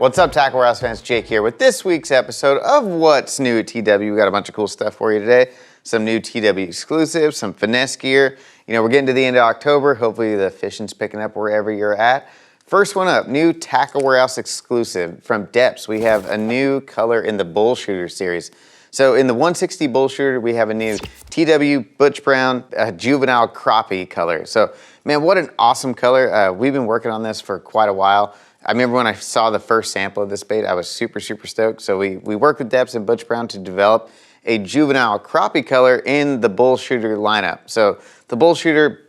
What's up, Tackle Warehouse fans? Jake here with this week's episode of What's New at TW. We got a bunch of cool stuff for you today. Some new TW exclusives, some finesse gear. You know, we're getting to the end of October. Hopefully the fishing's picking up wherever you're at. First one up, new Tackle Warehouse exclusive from Deps. We have a new color in the Bullshooter series. So in the 160 Bullshooter, we have a new TW Butch Brown juvenile crappie color. So man, what an awesome color. We've been working on this for quite a while. I remember when I saw the first sample of this bait, I was super stoked. So we worked with Deps and Butch Brown to develop a juvenile crappie color in the Bullshooter lineup. So the Bullshooter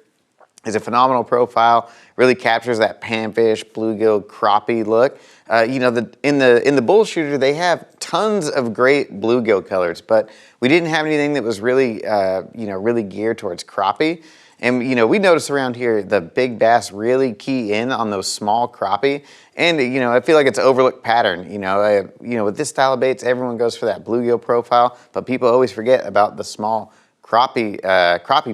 is a phenomenal profile, really captures that panfish, bluegill, crappie look. You know, in the Bullshooter, they have tons of great bluegill colors, but we didn't have anything that was really, you know, really geared towards crappie. And, you know, we notice around here, the big bass really key in on those small crappie. And, you know, I feel like it's an overlooked pattern. You know, with this style of baits, everyone goes for that bluegill profile, but people always forget about the small crappie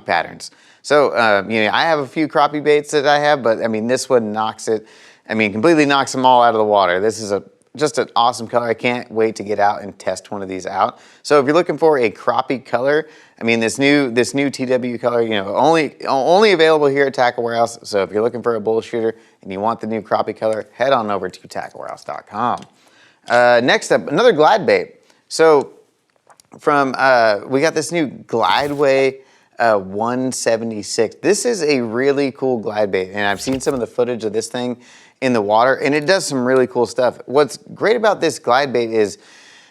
patterns. So, you know, I have a few crappie baits that I have, but I mean, this one knocks it, completely knocks them all out of the water. This is just an awesome color. I can't wait to get out and test one of these out. So if you're looking for a crappie color, I mean, this new TW color, you know, only available here at Tackle Warehouse. So if you're looking for a Bullshooter and you want the new crappie color, head on over to tacklewarehouse.com. Next up, another glide bait. So from, we got this new Glideway 176. This is a really cool glide bait, and I've seen some of the footage of this thing in the water, and it does some really cool stuff. What's great about this glide bait is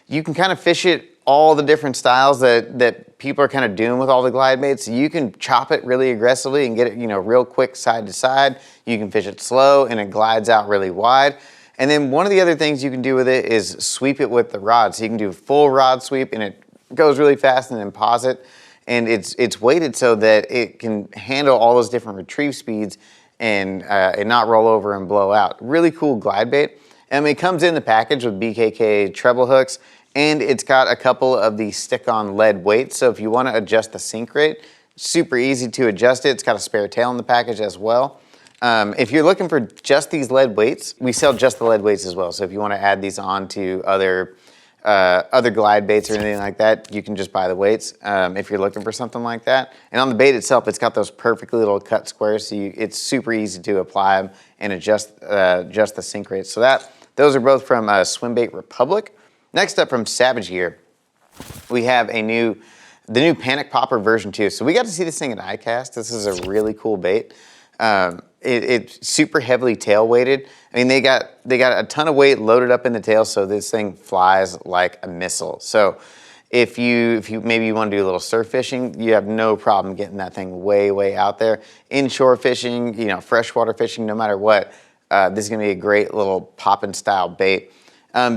you can kind of fish it all the different styles that people are kind of doing with all the glide baits. You can chop it really aggressively and get it, you know, real quick side to side. You can fish it slow and it glides out really wide. And then one of the other things you can do with it is sweep it with the rod. So you can do full rod sweep and it goes really fast, and then pause it. And it's weighted so that it can handle all those different retrieve speeds and not roll over and blow out. Really cool glide bait. And it comes in the package with BKK treble hooks, and it's got a couple of the stick-on lead weights. So if you want to adjust the sink rate, super easy to adjust it. It's got a spare tail in the package as well. If you're looking for just these lead weights, we sell just the lead weights as well. So if you want to add these on to other glide baits or anything like that, you can just buy the weights if you're looking for something like that. And on the bait itself, it's got those perfect little cut squares, so it's super easy to apply them and adjust the sink rate. So those are both from Swimbait Republic. Next up from Savage Gear, we have the new Panic Popper version 2. So we got to see this thing at iCast. This is a really cool bait. It's super heavily tail weighted. I mean, they got a ton of weight loaded up in the tail, so this thing flies like a missile. So if you maybe want to do a little surf fishing, you have no problem getting that thing way out there. Inshore fishing, you know, freshwater fishing, no matter what, this is gonna be a great little poppin' style bait.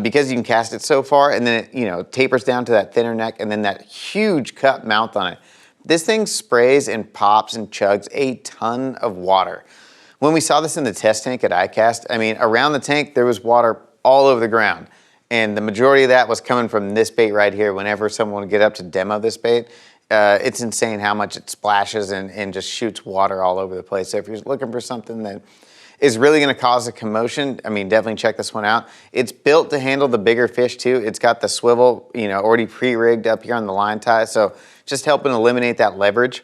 Because you can cast it so far, and then it, you know, tapers down to that thinner neck, and then that huge cup mouth on it. This thing sprays and pops and chugs a ton of water. When we saw this in the test tank at iCast, I mean, around the tank, there was water all over the ground. And the majority of that was coming from this bait right here. Whenever someone would get up to demo this bait, it's insane how much it splashes and just shoots water all over the place. So if you're looking for something that is really gonna cause a commotion, I mean, definitely check this one out. It's built to handle the bigger fish too. It's got the swivel, you know, already pre-rigged up here on the line tie. So just helping eliminate that leverage.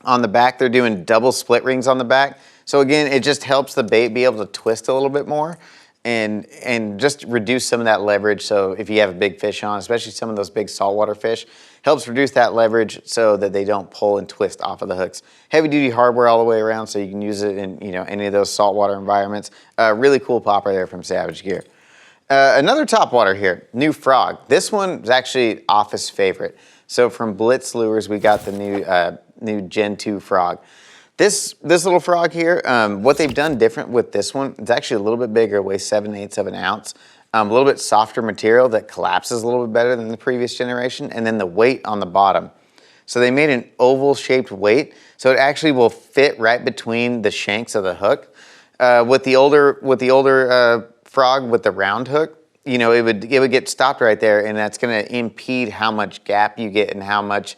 On the back, they're doing double split rings on the back. So again, it just helps the bait be able to twist a little bit more and just reduce some of that leverage. So if you have a big fish on, especially some of those big saltwater fish, helps reduce that leverage so that they don't pull and twist off of the hooks. Heavy duty hardware all the way around, so you can use it in, you know, any of those saltwater environments. Really cool popper there from Savage Gear. Another topwater here, new frog. This one is actually office favorite. So from Blitz Lures, we got the new Gen 2 frog. This little frog here, what they've done different with this one, it's actually a little bit bigger, weighs 7/8 of an ounce. A little bit softer material that collapses a little bit better than the previous generation, and then the weight on the bottom. So they made an oval shaped weight, so it actually will fit right between the shanks of the hook. With the older frog with the round hook, you know, it would get stopped right there, and that's gonna impede how much gap you get and how much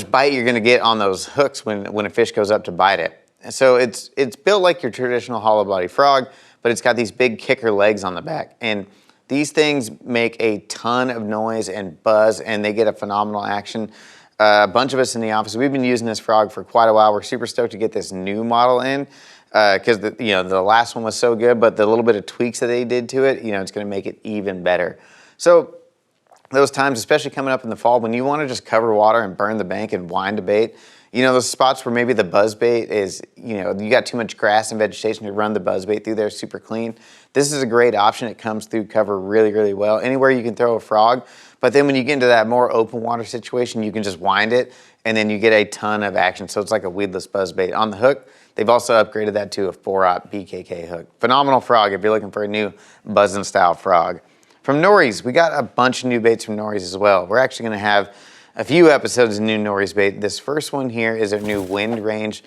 bite you're gonna get on those hooks when a fish goes up to bite it. So it's built like your traditional hollow body frog, but it's got these big kicker legs on the back. And these things make a ton of noise and buzz, and they get a phenomenal action. A bunch of us in the office, we've been using this frog for quite a while. We're super stoked to get this new model in because the last one was so good, but the little bit of tweaks that they did to it, it's going to make it even better. So those times, especially coming up in the fall, when you want to just cover water and burn the bank and wind a bait, those spots where maybe the buzz bait is, you got too much grass and vegetation to run the buzz bait through there super clean. This is a great option. It comes through cover really, really well. Anywhere you can throw a frog, but then when you get into that more open water situation, you can just wind it and then you get a ton of action. So it's like a weedless buzz bait. On the hook, they've also upgraded that to a 4-aught BKK hook. Phenomenal frog if you're looking for a new buzzing style frog. From Nories, we got a bunch of new baits from Nories as well. We're actually gonna have a few episodes of new Nories bait. This first one here is a new wind range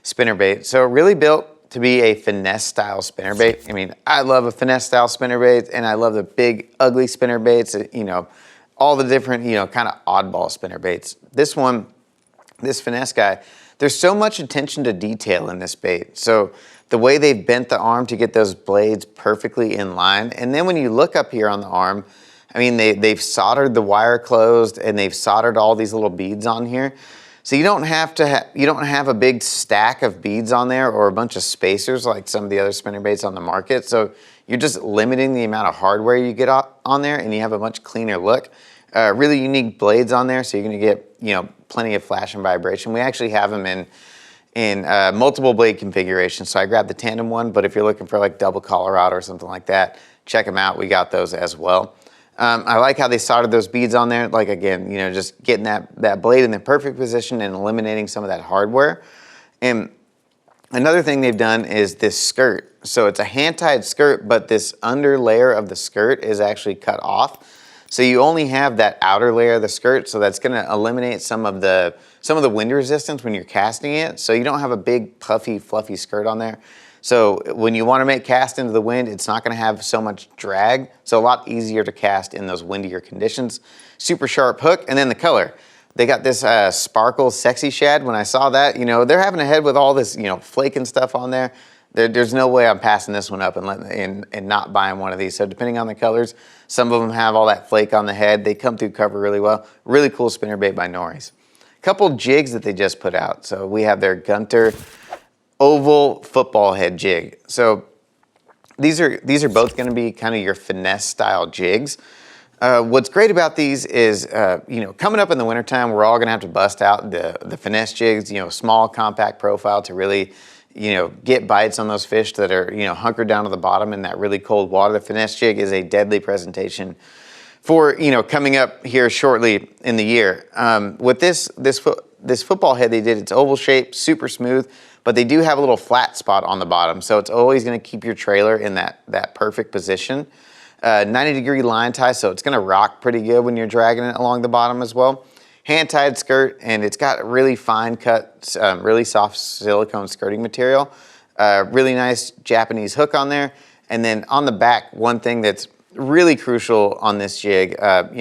spinnerbait. So really built to be a finesse style spinnerbait. I mean, I love a finesse style spinnerbait, and I love the big ugly spinnerbaits, all the different, kind of oddball spinnerbaits. This one, this finesse guy, there's so much attention to detail in this bait. So the way they've bent the arm to get those blades perfectly in line, and then when you look up here on the arm, I mean, they've soldered the wire closed and they've soldered all these little beads on here. So you don't have to you don't have a big stack of beads on there or a bunch of spacers like some of the other spinnerbaits on the market. So you're just limiting the amount of hardware you get on there, and you have a much cleaner look. Really unique blades on there, so you're gonna get plenty of flash and vibration. We actually have them in multiple blade configurations. So I grabbed the tandem one, but if you're looking for like double Colorado or something like that, check them out. We got those as well. I like how they soldered those beads on there. Like again, just getting that blade in the perfect position and eliminating some of that hardware. And another thing they've done is this skirt. So it's a hand-tied skirt, but this under layer of the skirt is actually cut off. So you only have that outer layer of the skirt, so that's gonna eliminate some of the wind resistance when you're casting it. So you don't have a big puffy, fluffy skirt on there. So when you want to make cast into the wind, it's not going to have so much drag. So a lot easier to cast in those windier conditions. Super sharp hook, and then the color. They got this sparkle sexy shad. When I saw that, they're having a head with all this, flake and stuff on there. There's no way I'm passing this one up and not buying one of these. So depending on the colors, some of them have all that flake on the head. They come through cover really well. Really cool spinnerbait by Noris. Couple jigs that they just put out. So we have their Gunter oval football head jig. So these are both going to be kind of your finesse style jigs. What's great about these is, coming up in the wintertime, we're all going to have to bust out the finesse jigs, small compact profile to really, get bites on those fish that are, hunkered down to the bottom in that really cold water. The finesse jig is a deadly presentation for, coming up here shortly in the year. With this football head they did, it's oval shaped, super smooth, but they do have a little flat spot on the bottom. So it's always gonna keep your trailer in that perfect position. 90-degree line tie, so it's gonna rock pretty good when you're dragging it along the bottom as well. Hand-tied skirt, and it's got really fine cut, really soft silicone skirting material. Really nice Japanese hook on there. And then on the back, one thing that's really crucial on this jig,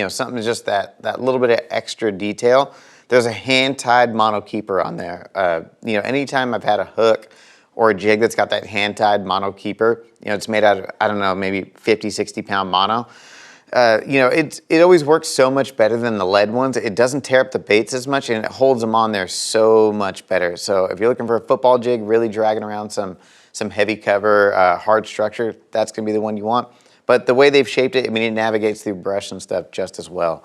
something just that little bit of extra detail. There's a hand-tied mono keeper on there. Anytime I've had a hook or a jig that's got that hand-tied mono keeper, it's made out of, I don't know, maybe 50, 60-pound mono. It always works so much better than the lead ones. It doesn't tear up the baits as much, and it holds them on there so much better. So if you're looking for a football jig, really dragging around some heavy cover, hard structure, that's gonna be the one you want. But the way they've shaped it, it navigates through brush and stuff just as well.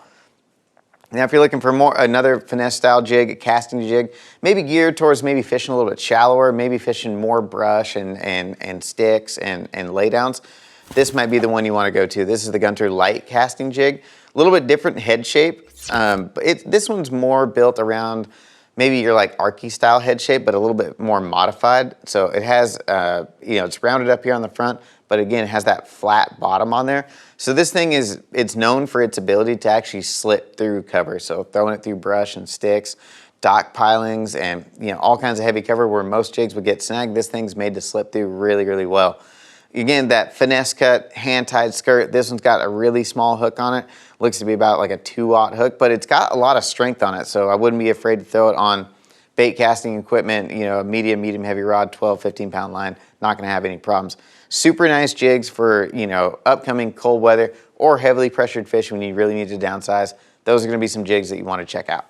Now, if you're looking for another finesse style jig, a casting jig, maybe geared towards maybe fishing a little bit shallower, maybe fishing more brush and sticks and laydowns, this might be the one you want to go to. This is the Gunter light casting jig. A little bit different head shape. But this one's more built around maybe your like Arky style head shape, but a little bit more modified. So it has, it's rounded up here on the front, but again, it has that flat bottom on there. So this thing it's known for its ability to actually slip through cover. So throwing it through brush and sticks, dock pilings, and all kinds of heavy cover where most jigs would get snagged, this thing's made to slip through really, really well. Again, that finesse cut, hand-tied skirt, this one's got a really small hook on it. Looks to be about like a 2-aught hook, but it's got a lot of strength on it, so I wouldn't be afraid to throw it on bait casting equipment, you know, a medium heavy rod, 12, 15 pound line, not gonna have any problems. Super nice jigs for, you know, upcoming cold weather or heavily pressured fish when you really need to downsize. Those are gonna be some jigs that you wanna check out.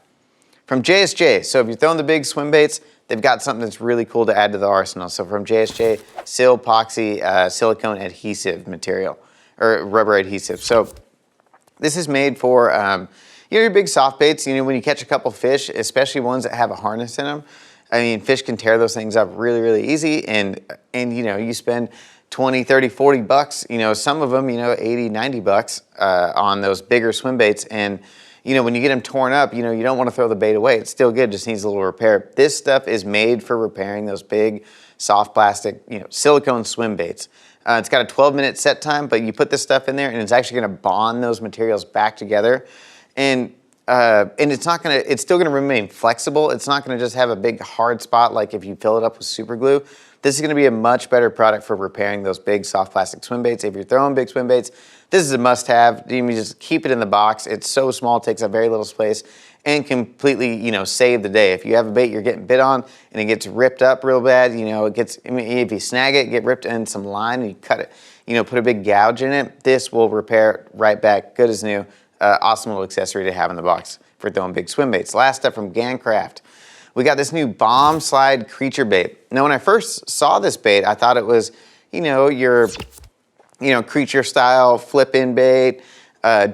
From JSJ, so if you're throwing the big swim baits, they've got something that's really cool to add to the arsenal. So from JSJ, Sil Epoxy Silicone Adhesive material, or rubber adhesive. So this is made for, you know, your big soft baits. You know, when you catch a couple fish, especially ones that have a harness in them, I mean, fish can tear those things up really easy. And you know, you spend 20, 30, 40 bucks, you know, some of them, you know, 80, 90 bucks on those bigger swim baits. And you know, when you get them torn up, you know, you don't want to throw the bait away. It's still good, just needs a little repair. This stuff is made for repairing those big, soft plastic, you know, silicone swim baits. It's got a 12-minute set time, but you put this stuff in there and it's actually gonna bond those materials back together. And it's still gonna remain flexible. It's not gonna just have a big hard spot like if you fill it up with super glue. This is gonna be a much better product for repairing those big soft plastic swim baits. If you're throwing big swim baits, this is a must-have. You can just keep it in the box. It's so small, takes up very little space, and completely, you know, save the day. If you have a bait you're getting bit on and it gets ripped up real bad, you know, it gets, I mean, if you snag it, get ripped in some line and you cut it, you know, put a big gouge in it, this will repair it right back, good as new. Awesome little accessory to have in the box for throwing big swim baits. Last up from Gan Craft, we got this new bomb slide creature bait. Now, when I first saw this bait, I thought it was, you know, your, you know, creature style flip-in bait,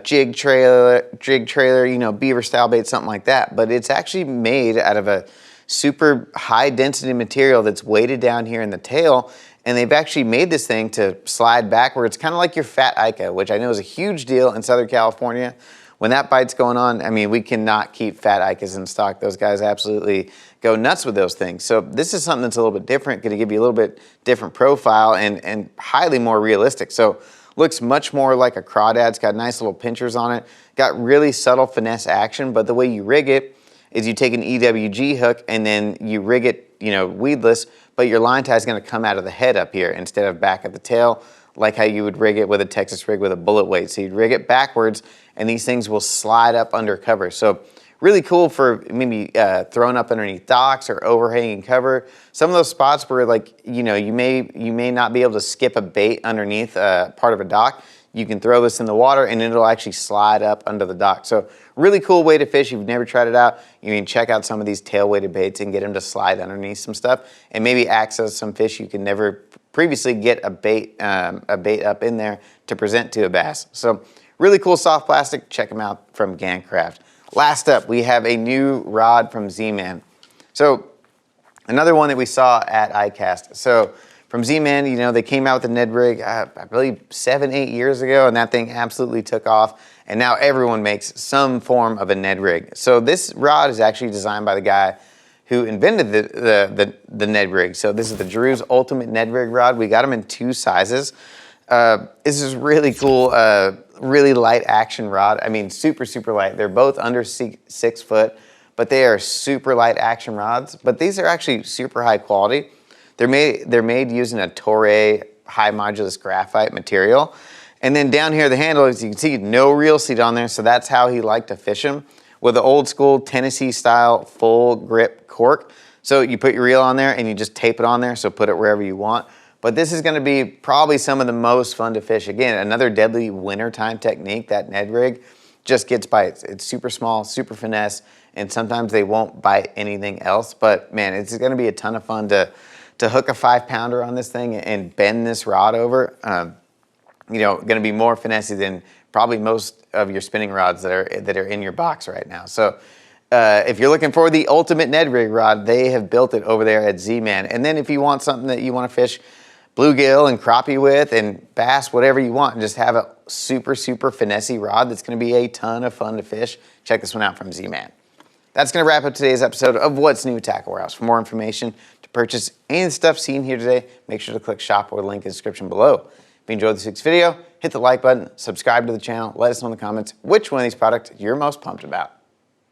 jig trailer, you know, beaver style bait, something like that. But it's actually made out of a super high density material that's weighted down here in the tail. And they've actually made this thing to slide backwards, kind of like your fat Ica, which I know is a huge deal in Southern California. When that bite's going on, I mean, we cannot keep fat Icas in stock. Those guys absolutely go nuts with those things. So this is something that's a little bit different, going to give you a little bit different profile and highly more realistic. So looks much more like a crawdad. It's got nice little pinchers on it. Got really subtle finesse action, but the way you rig it is you take an EWG hook and then you rig it, you know, weedless, but your line tie is going to come out of the head up here instead of back at the tail, like how you would rig it with a Texas rig with a bullet weight. So you'd rig it backwards and these things will slide up under cover. So really cool for maybe throwing up underneath docks or overhanging cover. Some of those spots where, like, you know, you may not be able to skip a bait underneath part of a dock. You can throw this in the water and it'll actually slide up under the dock. So really cool way to fish. If you've never tried it out, you can check out some of these tail weighted baits and get them to slide underneath some stuff and maybe access some fish you can never previously get a bait up in there to present to a bass. So really cool soft plastic. Check them out from Gan Craft. Last up, we have a new rod from Z-Man. So another one that we saw at iCast. So from Z-Man, you know, they came out with the Ned rig, I believe 7, 8 years ago, and that thing absolutely took off. And now everyone makes some form of a Ned rig. So this rod is actually designed by the guy who invented the Ned rig. So this is the Drew's Ultimate Ned rig rod. We got them in 2 sizes. This is really cool, really light action rod. I mean, super light. They're both under 6 foot, but they are super light action rods. But these are actually super high quality. They're made using a Toray high modulus graphite material. And then down here, the handle, as you can see, no reel seat on there. So that's how he liked to fish them, with an old school Tennessee style full grip cork. So you put your reel on there and you just tape it on there. So put it wherever you want. But this is gonna be probably some of the most fun to fish. Again, another deadly wintertime technique, that Ned rig just gets bites. It's super small, super finesse, and sometimes they won't bite anything else. But man, it's gonna be a ton of fun to hook a 5-pounder on this thing and bend this rod over. You know, gonna be more finessey than probably most of your spinning rods that are in your box right now. So if you're looking for the ultimate Ned rig rod, they have built it over there at Z-Man. And then if you want something that you wanna fish bluegill and crappie with and bass, whatever you want, and just have a super finessey rod that's gonna be a ton of fun to fish, check this one out from Z-Man. That's gonna wrap up today's episode of What's New Tackle Warehouse. For more information to purchase any of the stuff seen here today, make sure to click shop or the link in the description below. If you enjoyed this week's video, hit the like button, subscribe to the channel, let us know in the comments which one of these products you're most pumped about.